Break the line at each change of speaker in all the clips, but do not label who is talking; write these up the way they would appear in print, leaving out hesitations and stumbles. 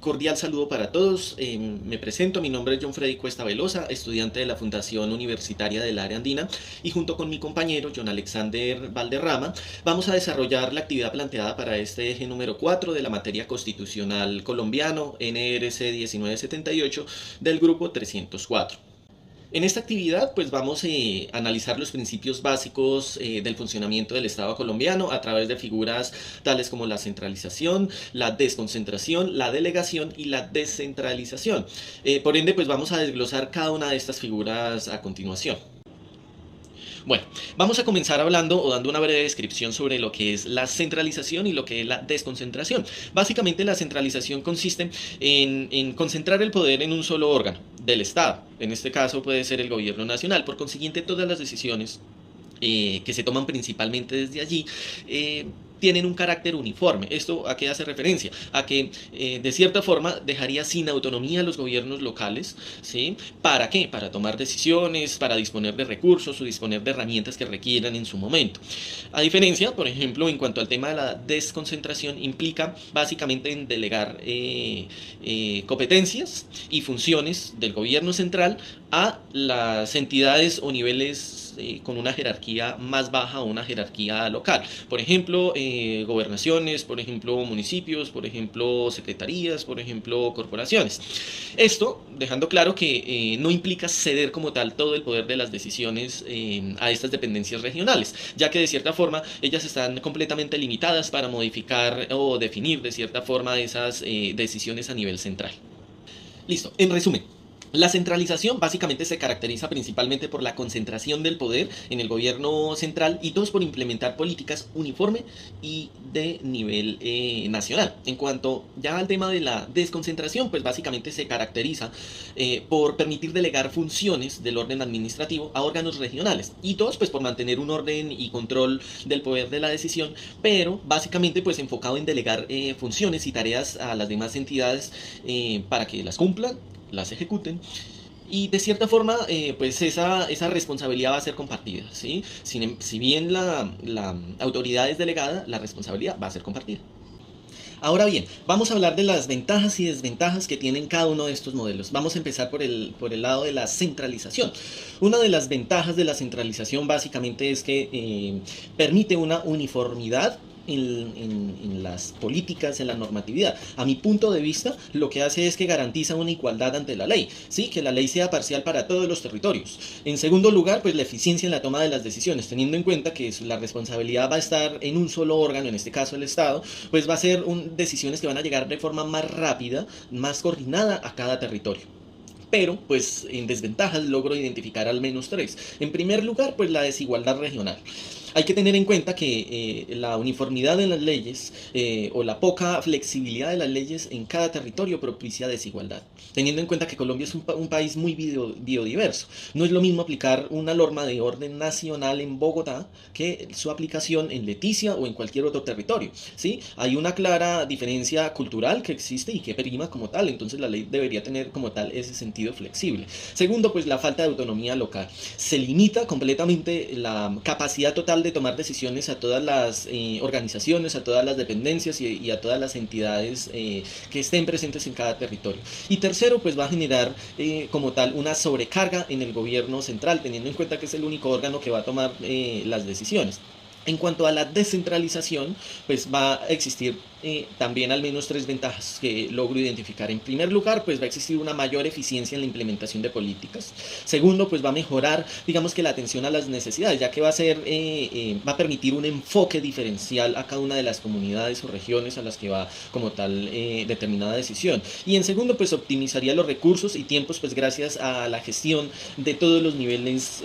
Cordial saludo para todos. Me presento, mi nombre es John Freddy Cuesta Velosa, estudiante de la Fundación Universitaria del Área Andina, y junto con mi compañero John Alexander Valderrama vamos a desarrollar la actividad planteada para este eje número 4 de la materia constitucional colombiano NRC 1978 del grupo 304. En esta actividad pues vamos a analizar los principios básicos del funcionamiento del Estado colombiano a través de figuras tales como la centralización, la desconcentración, la delegación y la descentralización. Por ende pues vamos a desglosar cada una de estas figuras a continuación. Bueno, vamos a comenzar hablando o dando una breve descripción sobre lo que es la centralización y lo que es la desconcentración. Básicamente la centralización consiste en concentrar el poder en un solo órgano del Estado. En este caso puede ser el gobierno nacional. Por consiguiente, todas las decisiones que se toman principalmente desde allí tienen un carácter uniforme. ¿Esto a qué hace referencia? A que de cierta forma dejaría sin autonomía a los gobiernos locales, ¿sí? ¿Para qué? Para tomar decisiones, para disponer de recursos o disponer de herramientas que requieran en su momento. A diferencia, por ejemplo, en cuanto al tema de la desconcentración, implica básicamente en delegar competencias y funciones del gobierno central a las entidades o niveles con una jerarquía más baja o una jerarquía local. Por ejemplo, gobernaciones, por ejemplo, municipios, por ejemplo, secretarías, por ejemplo, corporaciones. Esto dejando claro que no implica ceder como tal todo el poder de las decisiones a estas dependencias regionales, ya que de cierta forma ellas están completamente limitadas para modificar o definir de cierta forma esas decisiones a nivel central. Listo, en resumen. La centralización básicamente se caracteriza principalmente por la concentración del poder en el gobierno central y todos por implementar políticas uniforme y de nivel nacional. En cuanto ya al tema de la desconcentración, pues básicamente se caracteriza por permitir delegar funciones del orden administrativo a órganos regionales y todos pues por mantener un orden y control del poder de la decisión, pero básicamente pues enfocado en delegar funciones y tareas a las demás entidades para que las cumplan, las ejecuten y de cierta forma pues esa responsabilidad va a ser compartida, ¿sí? Si bien la autoridad es delegada, la responsabilidad va a ser compartida. Ahora bien, vamos a hablar de las ventajas y desventajas que tienen cada uno de estos modelos. Vamos a empezar por el lado de la centralización. Una de las ventajas de la centralización básicamente es que permite una uniformidad en las políticas, en la normatividad. A mi punto de vista, lo que hace es que garantiza una igualdad ante la ley, ¿sí? Que la ley sea parcial para todos los territorios. En segundo lugar, pues la eficiencia en la toma de las decisiones, teniendo en cuenta que la responsabilidad va a estar en un solo órgano, en este caso el Estado, pues va a ser decisiones que van a llegar de forma más rápida, más coordinada a cada territorio. Pero, pues, en desventajas logro identificar al menos tres. En primer lugar, pues la desigualdad regional. Hay que tener en cuenta que la uniformidad de las leyes o la poca flexibilidad de las leyes en cada territorio propicia desigualdad. Teniendo en cuenta que Colombia es un país muy biodiverso. No es lo mismo aplicar una norma de orden nacional en Bogotá que su aplicación en Leticia o en cualquier otro territorio, ¿sí? Hay una clara diferencia cultural que existe y que prima como tal, entonces la ley debería tener como tal ese sentido flexible. Segundo, pues la falta de autonomía local. Se limita completamente la capacidad total de tomar decisiones a todas las organizaciones, a todas las dependencias y a todas las entidades que estén presentes en cada territorio. Y tercero, pues va a generar como tal una sobrecarga en el gobierno central, teniendo en cuenta que es el único órgano que va a tomar las decisiones. En cuanto a la descentralización, pues va a existir también al menos tres ventajas que logro identificar. En primer lugar, pues va a existir una mayor eficiencia en la implementación de políticas. Segundo, pues va a mejorar, digamos que la atención a las necesidades, ya que va a permitir un enfoque diferencial a cada una de las comunidades o regiones a las que va como tal determinada decisión. Y en segundo, pues optimizaría los recursos y tiempos, pues gracias a la gestión de todos los niveles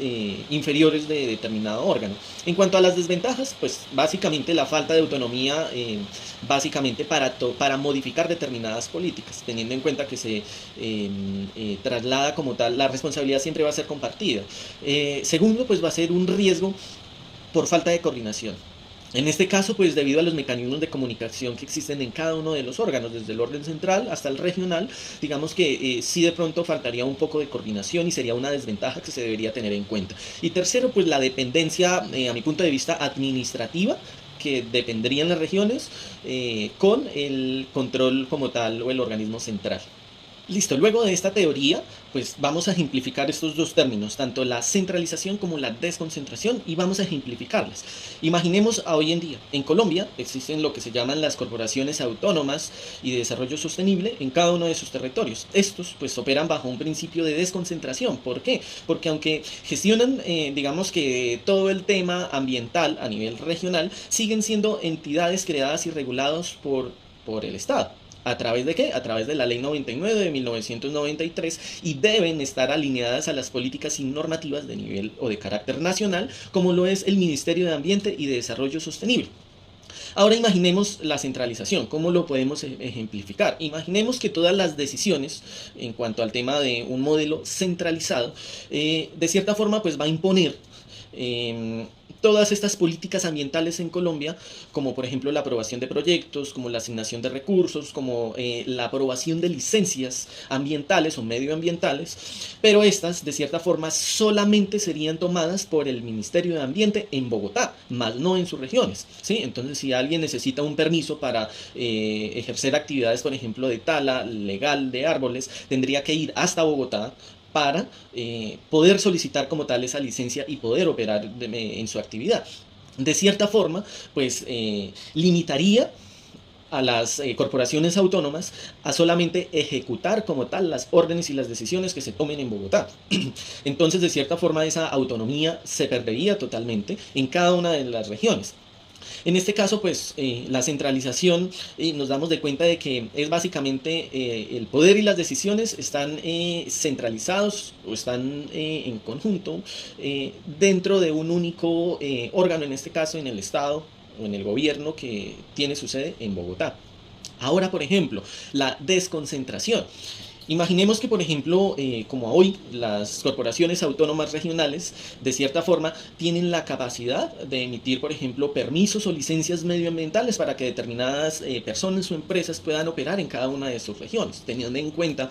inferiores de determinado órgano. En cuanto a las desventajas, pues básicamente la falta de autonomía básicamente para modificar determinadas políticas, teniendo en cuenta que se traslada como tal, la responsabilidad siempre va a ser compartida. Segundo, pues va a ser un riesgo por falta de coordinación. En este caso, pues debido a los mecanismos de comunicación que existen en cada uno de los órganos, desde el orden central hasta el regional, digamos que sí de pronto faltaría un poco de coordinación y sería una desventaja que se debería tener en cuenta. Y tercero, pues la dependencia, a mi punto de vista, administrativa que dependrían las regiones con el control como tal o el organismo central. Listo, luego de esta teoría, pues vamos a ejemplificar estos dos términos, tanto la centralización como la desconcentración, y vamos a ejemplificarlas. Imaginemos a hoy en día, en Colombia existen lo que se llaman las corporaciones autónomas y de desarrollo sostenible en cada uno de sus territorios. Estos pues operan bajo un principio de desconcentración. ¿Por qué? Porque aunque gestionan, digamos que todo el tema ambiental a nivel regional, siguen siendo entidades creadas y reguladas por el Estado. ¿A través de qué? A través de la Ley 99 de 1993, y deben estar alineadas a las políticas y normativas de nivel o de carácter nacional, como lo es el Ministerio de Ambiente y de Desarrollo Sostenible. Ahora imaginemos la centralización. ¿Cómo lo podemos ejemplificar? Imaginemos que todas las decisiones en cuanto al tema de un modelo centralizado, de cierta forma pues va a imponer todas estas políticas ambientales en Colombia, como por ejemplo la aprobación de proyectos, como la asignación de recursos, como la aprobación de licencias ambientales o medioambientales, pero estas de cierta forma solamente serían tomadas por el Ministerio de Ambiente en Bogotá, más no en sus regiones, ¿sí? Entonces si alguien necesita un permiso para ejercer actividades, por ejemplo, de tala legal de árboles, tendría que ir hasta Bogotá para poder solicitar como tal esa licencia y poder operar en su actividad. De cierta forma, pues limitaría a las corporaciones autónomas a solamente ejecutar como tal las órdenes y las decisiones que se tomen en Bogotá. Entonces, de cierta forma, esa autonomía se perdería totalmente en cada una de las regiones. En este caso, pues la centralización, nos damos de cuenta de que es básicamente el poder y las decisiones están centralizados o están en conjunto dentro de un único órgano, en este caso en el Estado o en el gobierno que tiene su sede en Bogotá. Ahora, por ejemplo, la desconcentración. Imaginemos que, por ejemplo, como hoy, las corporaciones autónomas regionales, de cierta forma, tienen la capacidad de emitir, por ejemplo, permisos o licencias medioambientales para que determinadas personas o empresas puedan operar en cada una de sus regiones, teniendo en cuenta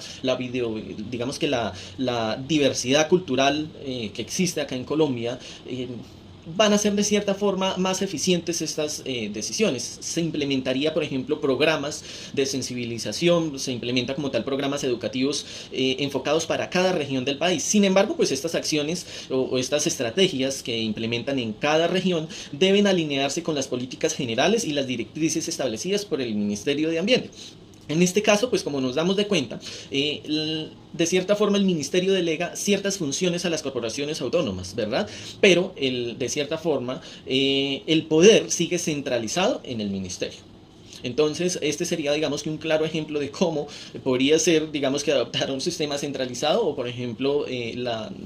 digamos que la diversidad cultural que existe acá en Colombia. Van a ser de cierta forma más eficientes estas decisiones. Se implementaría, por ejemplo, programas de sensibilización, se implementa como tal programas educativos enfocados para cada región del país. Sin embargo, pues estas acciones o estas estrategias que implementan en cada región deben alinearse con las políticas generales y las directrices establecidas por el Ministerio de Ambiente. En este caso, pues como nos damos de cuenta, de cierta forma el ministerio delega ciertas funciones a las corporaciones autónomas, ¿verdad? Pero de cierta forma el poder sigue centralizado en el ministerio. Entonces, este sería, digamos que un claro ejemplo de cómo podría ser, digamos que adoptar un sistema centralizado o, por ejemplo,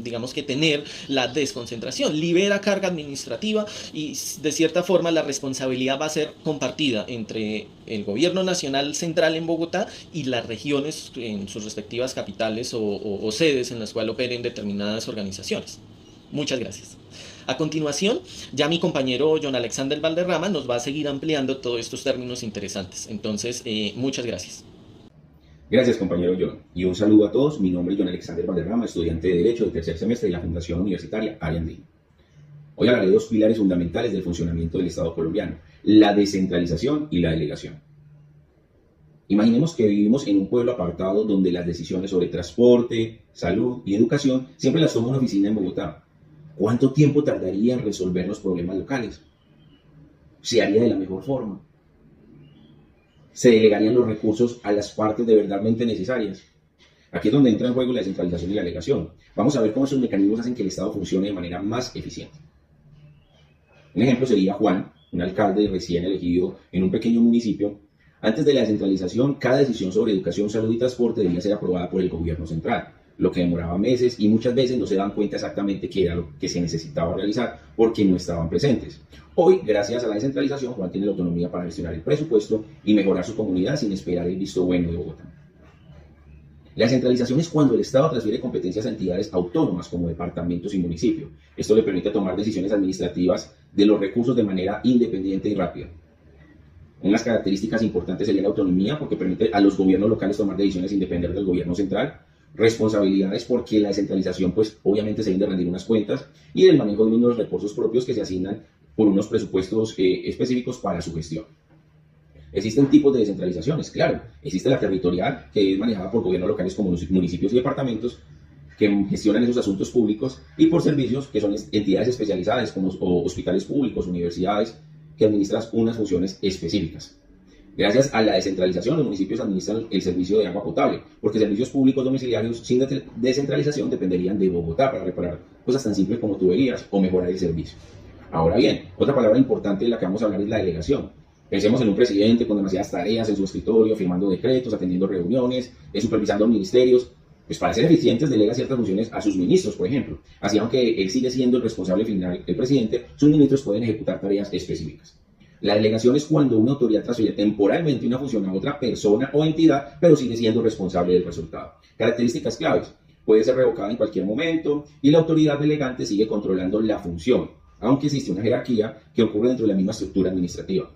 digamos que tener la desconcentración. Libera carga administrativa y, de cierta forma, la responsabilidad va a ser compartida entre el gobierno nacional central en Bogotá y las regiones en sus respectivas capitales o sedes en las cuales operen determinadas organizaciones. Muchas gracias. A continuación, ya mi compañero John Alexander Valderrama nos va a seguir ampliando todos estos términos interesantes. Entonces, muchas gracias.
Gracias, compañero John. Y un saludo a todos. Mi nombre es John Alexander Valderrama, estudiante de Derecho del tercer semestre de la Fundación Universitaria Ariandí. Hoy hablaré de dos pilares fundamentales del funcionamiento del Estado colombiano: la descentralización y la delegación. Imaginemos que vivimos en un pueblo apartado donde las decisiones sobre transporte, salud y educación siempre las toma una oficina en Bogotá. ¿Cuánto tiempo tardaría en resolver los problemas locales? ¿Se haría de la mejor forma? ¿Se delegarían los recursos a las partes de verdadmente necesarias? Aquí es donde entra en juego la descentralización y la delegación. Vamos a ver cómo esos mecanismos hacen que el Estado funcione de manera más eficiente. Un ejemplo sería Juan, un alcalde recién elegido en un pequeño municipio. Antes de la descentralización, cada decisión sobre educación, salud y transporte debía ser aprobada por el gobierno central, lo que demoraba meses y muchas veces no se daban cuenta exactamente qué era lo que se necesitaba realizar porque no estaban presentes. Hoy, gracias a la descentralización, Juan tiene la autonomía para gestionar el presupuesto y mejorar su comunidad sin esperar el visto bueno de Bogotá. La descentralización es cuando el Estado transfiere competencias a entidades autónomas como departamentos y municipios. Esto le permite tomar decisiones administrativas de los recursos de manera independiente y rápida. Unas características importantes sería la autonomía, porque permite a los gobiernos locales tomar decisiones sin depender del gobierno central. Responsabilidades, porque la descentralización pues obviamente se deben de rendir unas cuentas, y del manejo de unos recursos propios que se asignan por unos presupuestos específicos para su gestión. Existen tipos de descentralizaciones, claro. Existe la territorial, que es manejada por gobiernos locales como los municipios y departamentos, que gestionan esos asuntos públicos, y por servicios, que son entidades especializadas como hospitales públicos, universidades, que administran unas funciones específicas. Gracias a la descentralización, los municipios administran el servicio de agua potable, porque servicios públicos domiciliarios sin descentralización dependerían de Bogotá para reparar cosas tan simples como tuberías o mejorar el servicio. Ahora bien, otra palabra importante de la que vamos a hablar es la delegación. Pensemos en un presidente con demasiadas tareas en su escritorio, firmando decretos, atendiendo reuniones, supervisando ministerios. Pues para ser eficientes delega ciertas funciones a sus ministros, por ejemplo. Así, aunque él sigue siendo el responsable final, el presidente, sus ministros pueden ejecutar tareas específicas. La delegación es cuando una autoridad transfiere temporalmente una función a otra persona o entidad, pero sigue siendo responsable del resultado. Características claves: puede ser revocada en cualquier momento y la autoridad delegante sigue controlando la función, aunque existe una jerarquía que ocurre dentro de la misma estructura administrativa.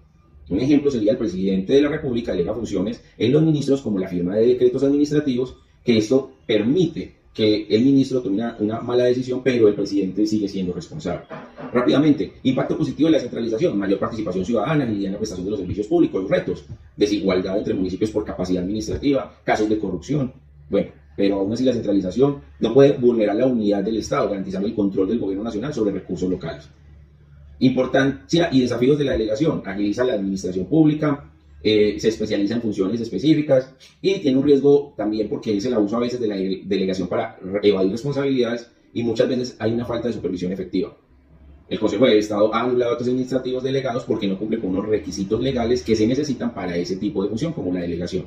Un ejemplo sería el presidente de la República delega funciones en los ministros como la firma de decretos administrativos, que esto permite que el ministro tome una mala decisión, pero el presidente sigue siendo responsable. Rápidamente, impacto positivo de la centralización: mayor participación ciudadana, agilidad en la prestación de los servicios públicos, retos, desigualdad entre municipios por capacidad administrativa, casos de corrupción. Bueno, pero aún así la centralización no puede vulnerar la unidad del Estado, garantizando el control del gobierno nacional sobre recursos locales. Importancia y desafíos de la delegación: agiliza la administración pública, se especializa en funciones específicas y tiene un riesgo también porque es el abuso a veces de la delegación para evadir responsabilidades, y muchas veces hay una falta de supervisión efectiva. El Consejo de Estado ha anulado actos administrativos delegados porque no cumplen con unos requisitos legales que se necesitan para ese tipo de función, como la delegación.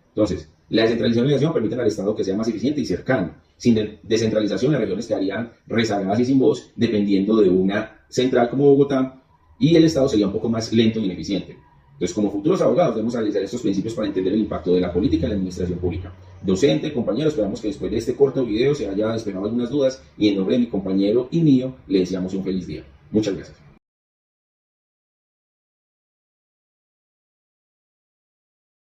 Entonces, la descentralización y delegación permiten al Estado que sea más eficiente y cercano. Sin descentralización, las regiones quedarían rezagadas y sin voz, dependiendo de una central como Bogotá, y el Estado sería un poco más lento y ineficiente. Entonces, como futuros abogados, debemos analizar estos principios para entender el impacto de la política en la administración pública. Docente, compañero, esperamos que después de este corto video se haya despejado algunas dudas, y en nombre de mi compañero y mío, le deseamos un feliz día. Muchas gracias.